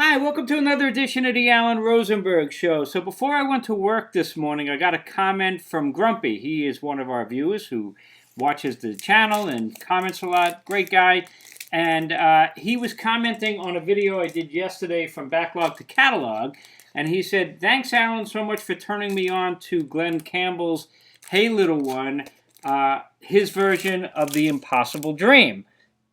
Hi, welcome to another edition of the Alan Rosenberg Show. So before I went to work this morning, I got a comment from Grumpy. He is one of our viewers who watches the channel and comments a lot. Great guy. And he was commenting on a video I did yesterday from Backlog to Catalog. And he said, "Thanks, Alan, so much for turning me on to Glenn Campbell's Hey Little One, his version of The Impossible Dream."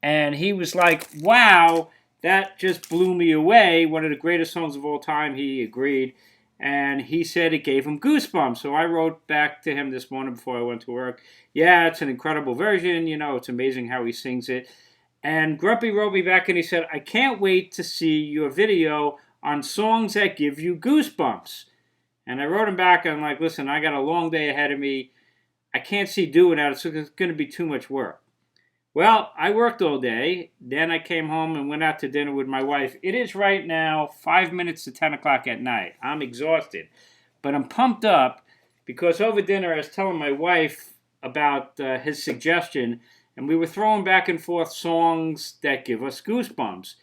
And he was like, wow, that just blew me away. One of the greatest songs of all time. He agreed. And he said it gave him goosebumps. So I wrote back to him this morning before I went to work. Yeah, it's an incredible version. You know, it's amazing how he sings it. And Grumpy wrote me back and he said, "I can't wait to see your video on songs that give you goosebumps." And I wrote him back. I'm like, listen, I got a long day ahead of me. I can't see doing that. It's going to be too much work. Well, I worked all day. Then I came home and went out to dinner with my wife. It is right now 5 minutes to 10 o'clock at night. I'm exhausted. But I'm pumped up because over dinner I was telling my wife about his suggestion. And we were throwing back and forth songs that give us goosebumps.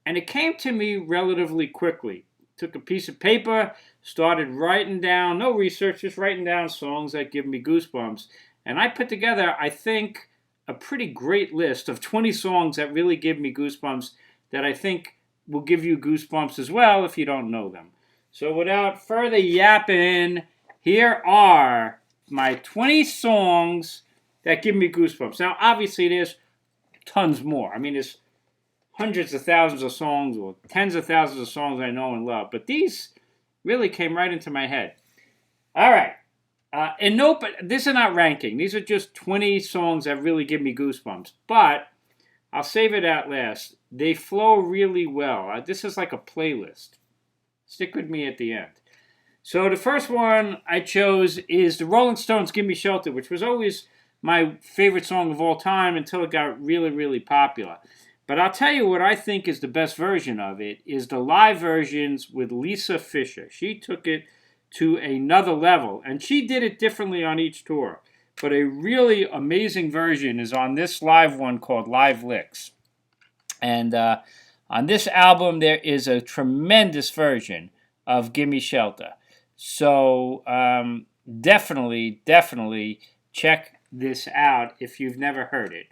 And it came to me relatively quickly. Took a piece of paper, started writing down, no research, just writing down songs that give me goosebumps. And I put together, I think, a pretty great list of 20 songs that really give me goosebumps that I think will give you goosebumps as well if you don't know them. So without further yapping, here are my 20 songs that give me goosebumps. Now, obviously, there's tons more. I mean, there's hundreds of thousands of songs or tens of thousands of songs I know and love, but these really came right into my head. All right. And nope, this is not ranking. These are just 20 songs that really give me goosebumps. But I'll save it at last. They flow really well. This is like a playlist. Stick with me at the end. So the first one I chose is the Rolling Stones' "Give Me Shelter," which was always my favorite song of all time until it got really, really popular. But I'll tell you what I think is the best version of it is the live versions with Lisa Fischer. She took it to another level. And she did it differently on each tour. But a really amazing version is on this live one called Live Licks. And on this album, there is a tremendous version of "Gimme Shelter." So definitely check this out if you've never heard it.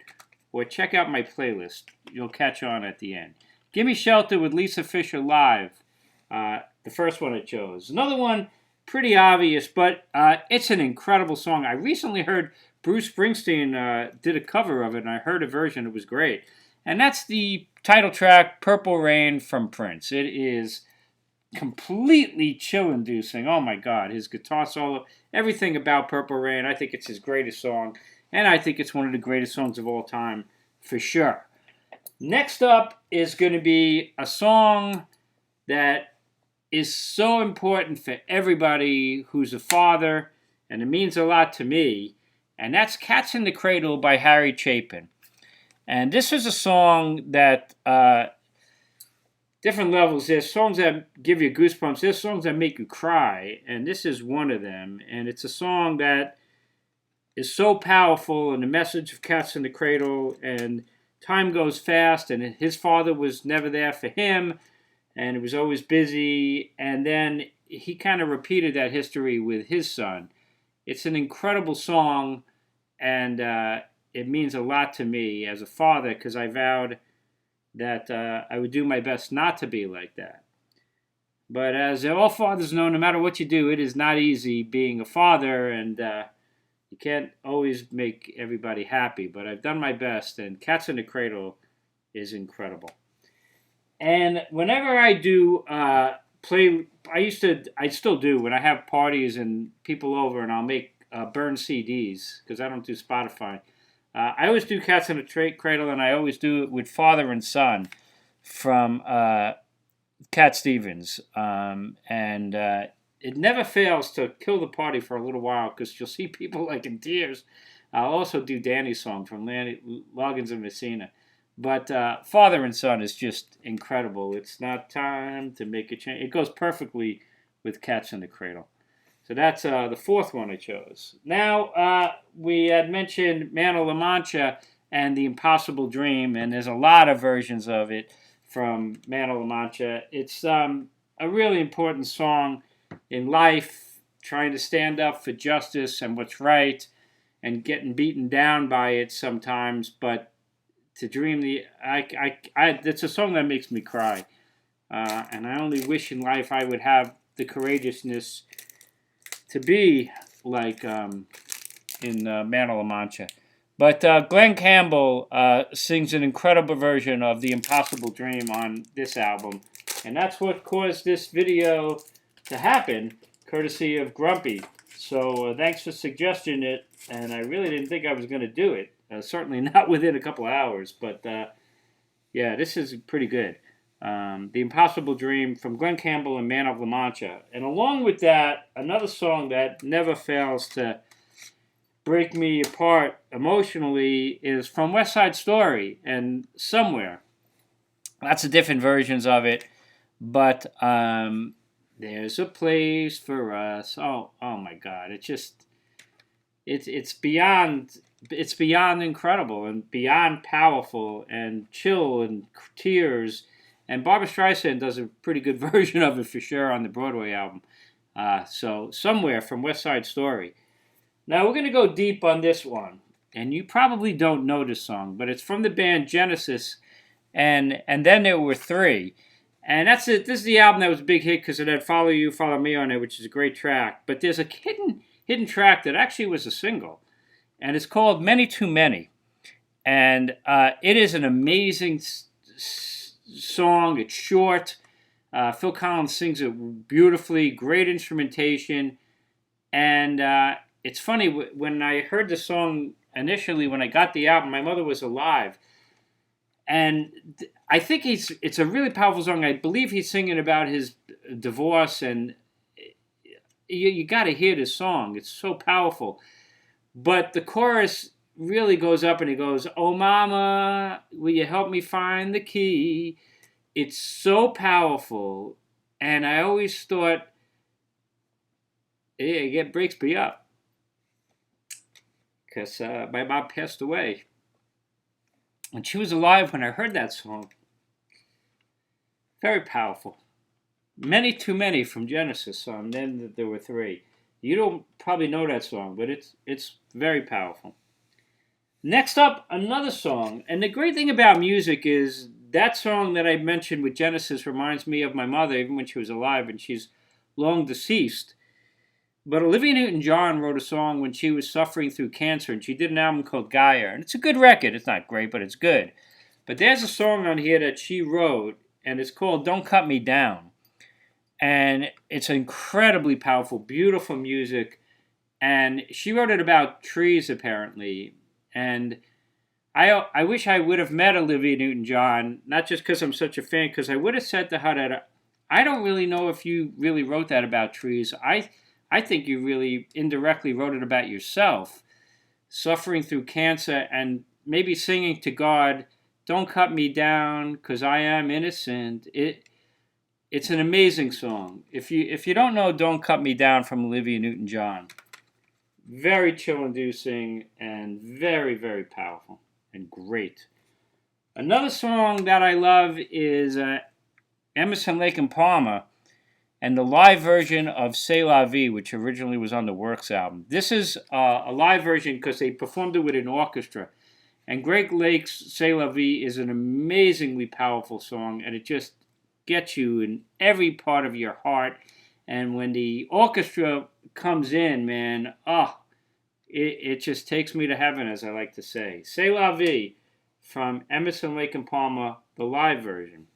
Or check out my playlist. You'll catch on at the end. "Gimme Shelter" with Lisa Fischer live. The first one I chose. Another one, pretty obvious, but it's an incredible song. I recently heard Bruce Springsteen did a cover of it, and I heard a version. It was great. And that's the title track, "Purple Rain" from Prince. It is completely chill-inducing. Oh, my God. His guitar solo, everything about "Purple Rain." I think it's his greatest song, and I think it's one of the greatest songs of all time, for sure. Next up is going to be a song that is so important for everybody who's a father, and it means a lot to me, and that's "Cats in the Cradle" by Harry Chapin. And this is a song that, different levels, there's songs that give you goosebumps, there's songs that make you cry, and this is one of them. And it's a song that is so powerful, and the message of "Cats in the Cradle," and time goes fast, and his father was never there for him, and it was always busy, and then he kind of repeated that history with his son. It's an incredible song, and it means a lot to me as a father because I vowed that I would do my best not to be like that. But as all fathers know, no matter what you do, it is not easy being a father, and you can't always make everybody happy, but I've done my best, and "Cats in the Cradle" is incredible. And whenever I do play, I still do, when I have parties and people over and I'll make burn CDs, because I don't do Spotify. I always do "Cats in the Cradle," and I always do it with "Father and Son" from Cat Stevens. And it never fails to kill the party for a little while, because you'll see people like in tears. I'll also do Danny's song from Loggins and Messina. But "Father and Son" is just incredible. It's not time to make a change. It goes perfectly with "Cats in the Cradle." So that's the fourth one I chose. Now, we had mentioned "Man of La Mancha" and "The Impossible Dream," and there's a lot of versions of it. from Man of La Mancha. It's a really important song in life, trying to stand up for justice and what's right, and getting beaten down by it sometimes. But to dream it's a song that makes me cry. And I only wish in life I would have the courageousness to be like in Man of La Mancha. But Glenn Campbell sings an incredible version of The Impossible Dream on this album. And that's what caused this video to happen, courtesy of Grumpy. So thanks for suggesting it. And I really didn't think I was going to do it. Certainly not within a couple of hours. But yeah, this is pretty good. The Impossible Dream from Glenn Campbell and Man of La Mancha. And along with that, another song that never fails to break me apart emotionally is from West Side Story and Somewhere. Lots of different versions of it, but there's a place for us. Oh my God! It's beyond incredible and beyond powerful and chill and tears. And Barbra Streisand does a pretty good version of it for sure on the Broadway album. So Somewhere from West Side Story. Now we're going to go deep on this one, and you probably don't know this song, but it's from the band Genesis, and then there were three, and that's it. This is the album that was a big hit because it had "Follow You, Follow Me" on it, which is a great track. But there's a hidden track that actually was a single, and it's called "Many Too Many," and it is an amazing song. It's short. Phil Collins sings it beautifully. Great instrumentation, and it's funny, when I heard the song initially, when I got the album, my mother was alive. And I think it's a really powerful song. I believe he's singing about his divorce, and you got to hear this song. It's so powerful. But the chorus really goes up and it goes, "Oh, mama, will you help me find the key?" It's so powerful. And I always thought, it breaks me up. Because my mom passed away. And she was alive when I heard that song. Very powerful. Many Too Many from Genesis, and then there were three. You don't probably know that song, but it's very powerful. Next up, another song. And the great thing about music is that song that I mentioned with Genesis reminds me of my mother, even when she was alive, and she's long deceased. But Olivia Newton-John wrote a song when she was suffering through cancer, and she did an album called Gaia. And it's a good record. It's not great, but it's good. But there's a song on here that she wrote, and it's called Don't Cut Me Down. And it's incredibly powerful, beautiful music. And she wrote it about trees, apparently. And I wish I would have met Olivia Newton-John, not just because I'm such a fan, because I would have said to her that I don't really know if you really wrote that about trees. I think you really indirectly wrote it about yourself, suffering through cancer and maybe singing to God, "Don't cut me down, because I am innocent." It's an amazing song. If you don't know "Don't Cut Me Down" from Olivia Newton-John, very chill-inducing and very, very powerful and great. Another song that I love is Emerson, Lake and Palmer, and the live version of C'est La Vie, which originally was on the Works album. This is a live version because they performed it with an orchestra. And Greg Lake's C'est La Vie is an amazingly powerful song, and it just gets you in every part of your heart. And when the orchestra comes in, man, it just takes me to heaven, as I like to say. C'est La Vie from Emerson, Lake and Palmer, the live version.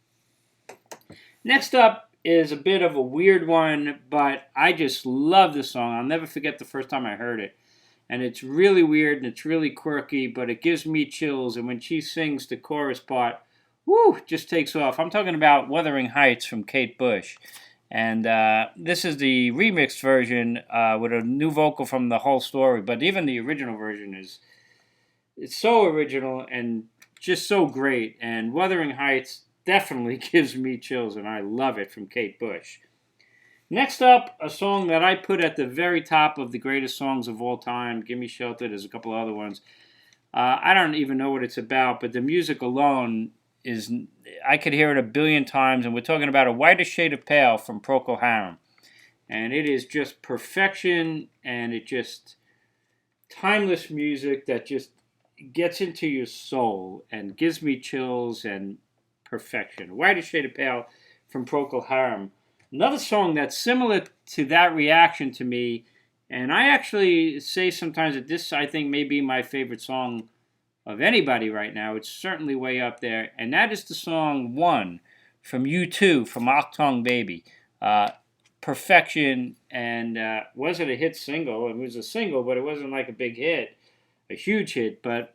Next up is a bit of a weird one, but I just love the song. I'll never forget the first time I heard it. And it's really weird and it's really quirky, but it gives me chills. And when she sings the chorus part, whoo, just takes off. I'm talking about Wuthering Heights from Kate Bush. And this is the remixed version with a new vocal from The Whole Story. But even the original version it's so original and just so great. And Wuthering Heights definitely gives me chills, and I love it, from Kate Bush. Next up, a song that I put at the very top of the greatest songs of all time, Gimme Shelter. There's a couple other ones. I don't even know what it's about, but the music alone is, I could hear it a billion times, and we're talking about A Whiter Shade of Pale from Procol Harum. And it is just perfection, and it just timeless music that just gets into your soul and gives me chills and perfection. Whiter Shade of Pale from Procol Harum. Another song that's similar to that reaction to me, and I actually say sometimes that this, I think, may be my favorite song of anybody right now. It's certainly way up there, and that is the song One from U2 from Achtung Baby. Perfection, and wasn't a hit single. It was a single, but it wasn't like a big hit, a huge hit. But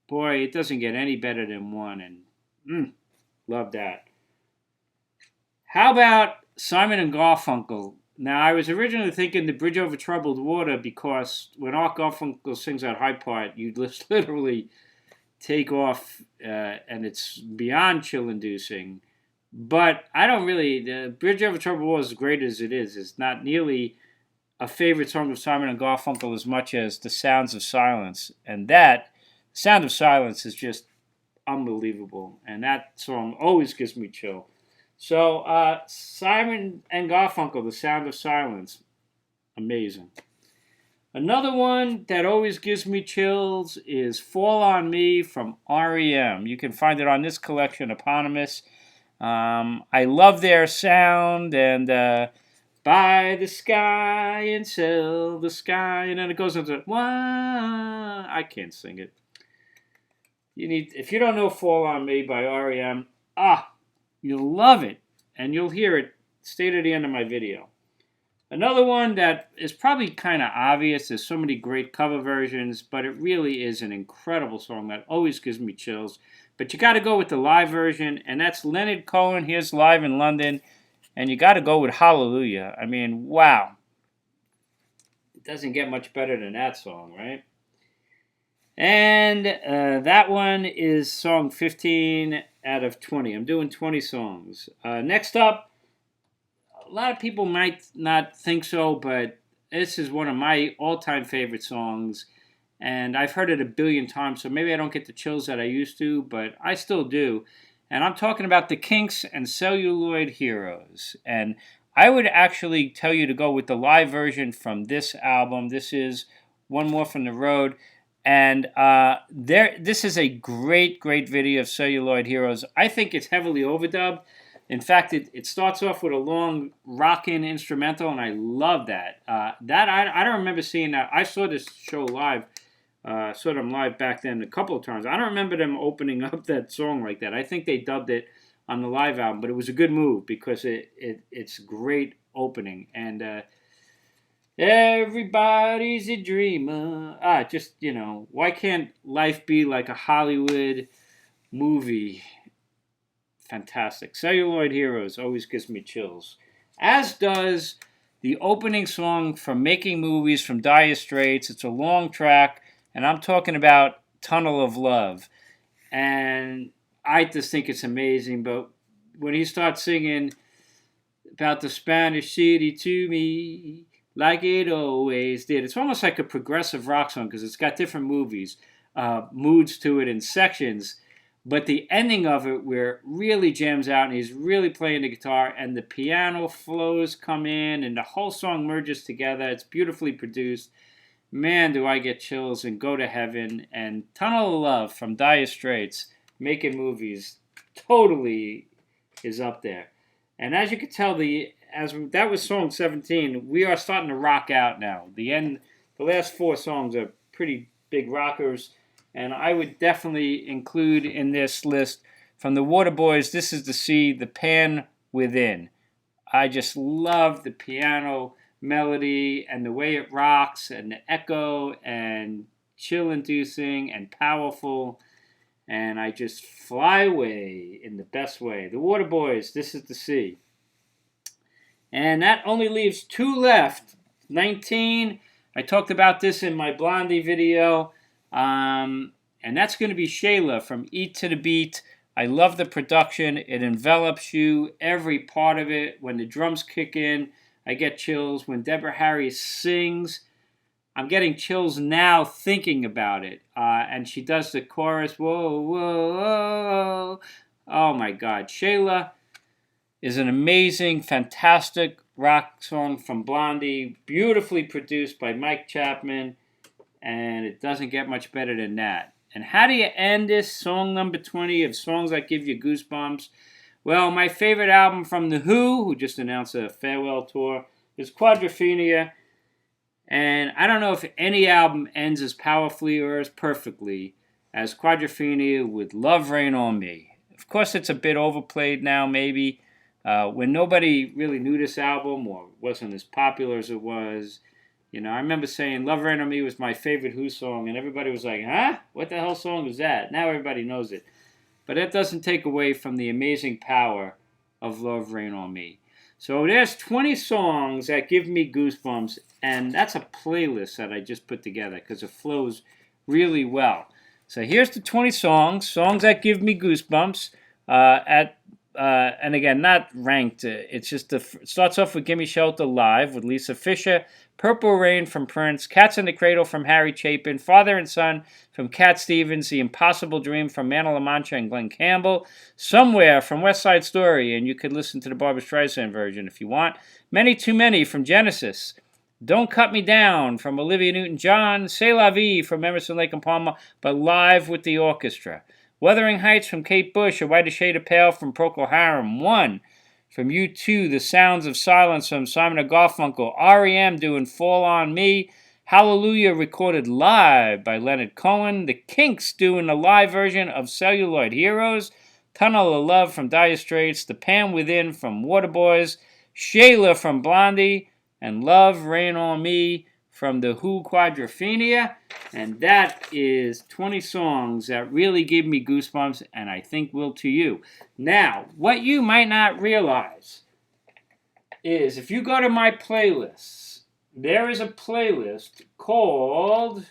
boy, it doesn't get any better than One, and love that. How about Simon and Garfunkel? Now, I was originally thinking The Bridge Over Troubled Water because when Art Garfunkel sings that high part, you just literally take off, and it's beyond chill-inducing. But I don't really. The Bridge Over Troubled Water, as great as it is, not nearly a favorite song of Simon and Garfunkel as much as The Sounds of Silence. And that, Sound of Silence, is just unbelievable. And that song always gives me chill. So, Simon and Garfunkel, The Sound of Silence. Amazing. Another one that always gives me chills is Fall on Me from REM. You can find it on this collection, eponymous. I love their sound, and by the sky and sail the sky, and then it goes into I can't sing it. If you don't know Fall on Me by REM, you'll love it, and you'll hear it straight at the end of my video. Another one that is probably kind of obvious. There's so many great cover versions, but it really is an incredible song that always gives me chills. But you got to go with the live version, and that's Leonard Cohen. Here's live in London, and you got to go with Hallelujah. I mean, wow. It doesn't get much better than that song, right? And that one is song 15 out of 20. I'm doing 20 songs. Next up, a lot of people might not think so, but this is one of my all-time favorite songs. And I've heard it a billion times, so maybe I don't get the chills that I used to, but I still do. And I'm talking about the Kinks and Celluloid Heroes. And I would actually tell you to go with the live version from this album. This is One More from the Road. And this is a great, great video of Celluloid Heroes. I think it's heavily overdubbed. In fact, it starts off with a long rockin' instrumental, and I love that. I don't remember seeing that. I saw this show live. Saw them live back then a couple of times. I don't remember them opening up that song like that. I think they dubbed it on the live album, but it was a good move because it's great opening. And everybody's a dreamer. Just, why can't life be like a Hollywood movie? Fantastic. Celluloid Heroes always gives me chills. As does the opening song from Making Movies from Dire Straits. It's a long track, and I'm talking about Tunnel of Love. And I just think it's amazing, but when he starts singing about the Spanish city to me, like it always did, it's almost like a progressive rock song because it's got different moods to it in sections. But the ending of it, where it really jams out, and he's really playing the guitar, and the piano flows come in, and the whole song merges together. It's beautifully produced. Man, do I get chills and go to heaven. And Tunnel of Love from Dire Straits, Making Movies, totally is up there. And as you can tell, that was song 17. We are starting to rock out now. The last 4 songs are pretty big rockers. And I would definitely include in this list from the Waterboys, This Is the Sea, The Pan Within. I just love the piano melody and the way it rocks and the echo and chill-inducing and powerful. And I just fly away in the best way. The Waterboys, This Is the Sea. And that only leaves 2 left. 19. I talked about this in my Blondie video. And that's going to be Shayla from Eat to the Beat. I love the production. It envelops you, every part of it. When the drums kick in, I get chills. When Deborah Harry sings, I'm getting chills now thinking about it. And she does the chorus, whoa, whoa, whoa, Oh my God. Shayla is an amazing, fantastic rock song from Blondie, beautifully produced by Mike Chapman, and it doesn't get much better than that. And how do you end this song number 20 of songs that give you goosebumps? Well, my favorite album from The who just announced a farewell tour, is Quadrophenia. And I don't know if any album ends as powerfully or as perfectly as Quadrophenia with Love Rain on Me. Of course, it's a bit overplayed now, maybe. When nobody really knew this album or wasn't as popular as it was, I remember saying Love Rain on Me was my favorite Who song, and everybody was like, huh? What the hell song was that? Now everybody knows it. But that doesn't take away from the amazing power of Love Rain on Me. So there's 20 songs that give me goosebumps, and that's a playlist that I just put together because it flows really well. So here's the 20 songs that give me goosebumps. And again, not ranked. It's just it starts off with "Gimme Shelter" live with Lisa Fisher, "Purple Rain" from Prince, "Cats in the Cradle" from Harry Chapin, "Father and Son" from Cat Stevens, "The Impossible Dream" from Manna La Mancha and Glenn Campbell, "Somewhere" from West Side Story, and you could listen to the Barbra Streisand version if you want. "Many Too Many" from Genesis, "Don't Cut Me Down" from Olivia Newton-John, "C'est La Vie" from Emerson, Lake and Palmer, but live with the orchestra. "Wuthering Heights" from Kate Bush, "A Whiter Shade of Pale" from Procol Harum, "One" from U2, "The Sounds of Silence" from Simon & Garfunkel, REM doing "Fall on Me," "Hallelujah" recorded live by Leonard Cohen, The Kinks doing a live version of "Celluloid Heroes," "Tunnel of Love" from Dire Straits, "The Pan Within" from Waterboys, Shayla from Blondie, and "Love Rain on Me" from The Who Quadrophenia. And that is 20 songs that really give me goosebumps, and I think will to you. Now, what you might not realize is if you go to my playlists, there is a playlist called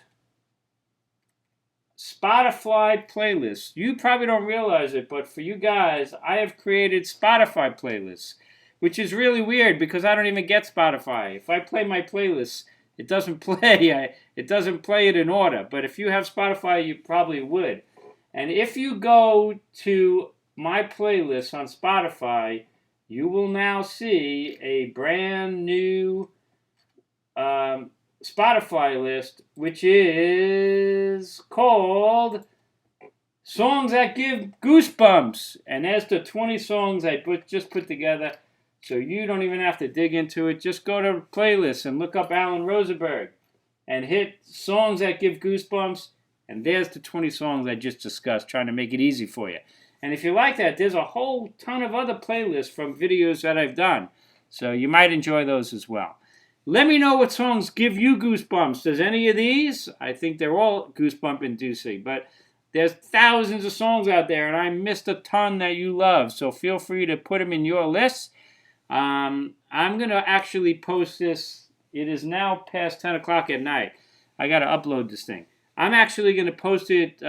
Spotify Playlists. You probably don't realize it, but for you guys, I have created Spotify playlists, which is really weird because I don't even get Spotify. If I play my playlists, it doesn't play. It doesn't play it in order. But if you have Spotify, you probably would. And if you go to my playlist on Spotify, you will now see a brand new Spotify list, which is called Songs That Give Goosebumps. And there's the 20 songs I just put together. So you don't even have to dig into it. Just go to playlists and look up Alan Rosenberg and hit Songs That Give Goosebumps. And there's the 20 songs I just discussed, trying to make it easy for you. And if you like that, there's a whole ton of other playlists from videos that I've done. So you might enjoy those as well. Let me know what songs give you goosebumps. Does any of these? I think they're all goosebump inducing. But there's thousands of songs out there, and I missed a ton that you love. So feel free to put them in your list. I'm going to actually post this. It is now past 10 o'clock at night. I got to upload this thing. I'm actually going to post it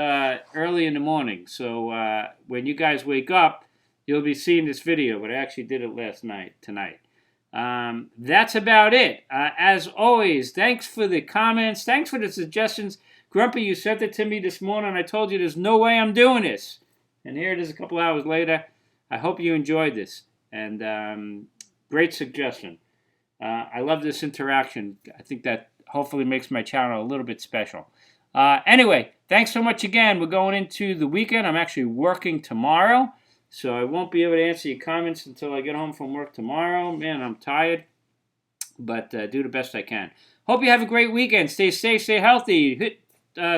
early in the morning. So when you guys wake up, you'll be seeing this video. But I actually did it tonight. That's about it. As always, thanks for the comments. Thanks for the suggestions. Grumpy, you sent it to me this morning. I told you there's no way I'm doing this. And here it is a couple hours later. I hope you enjoyed this. And great suggestion. I love this interaction. I think that hopefully makes my channel a little bit special. Anyway, thanks so much again. We're going into the weekend. I'm actually working tomorrow, so I won't be able to answer your comments until I get home from work tomorrow. Man, I'm tired, but do the best I can. Hope you have a great weekend. Stay safe, stay healthy. Hit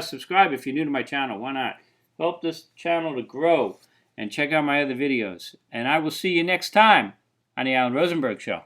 subscribe if you're new to my channel. Why not? Help this channel to grow. And check out my other videos. And I will see you next time on the Alan Rosenberg Show.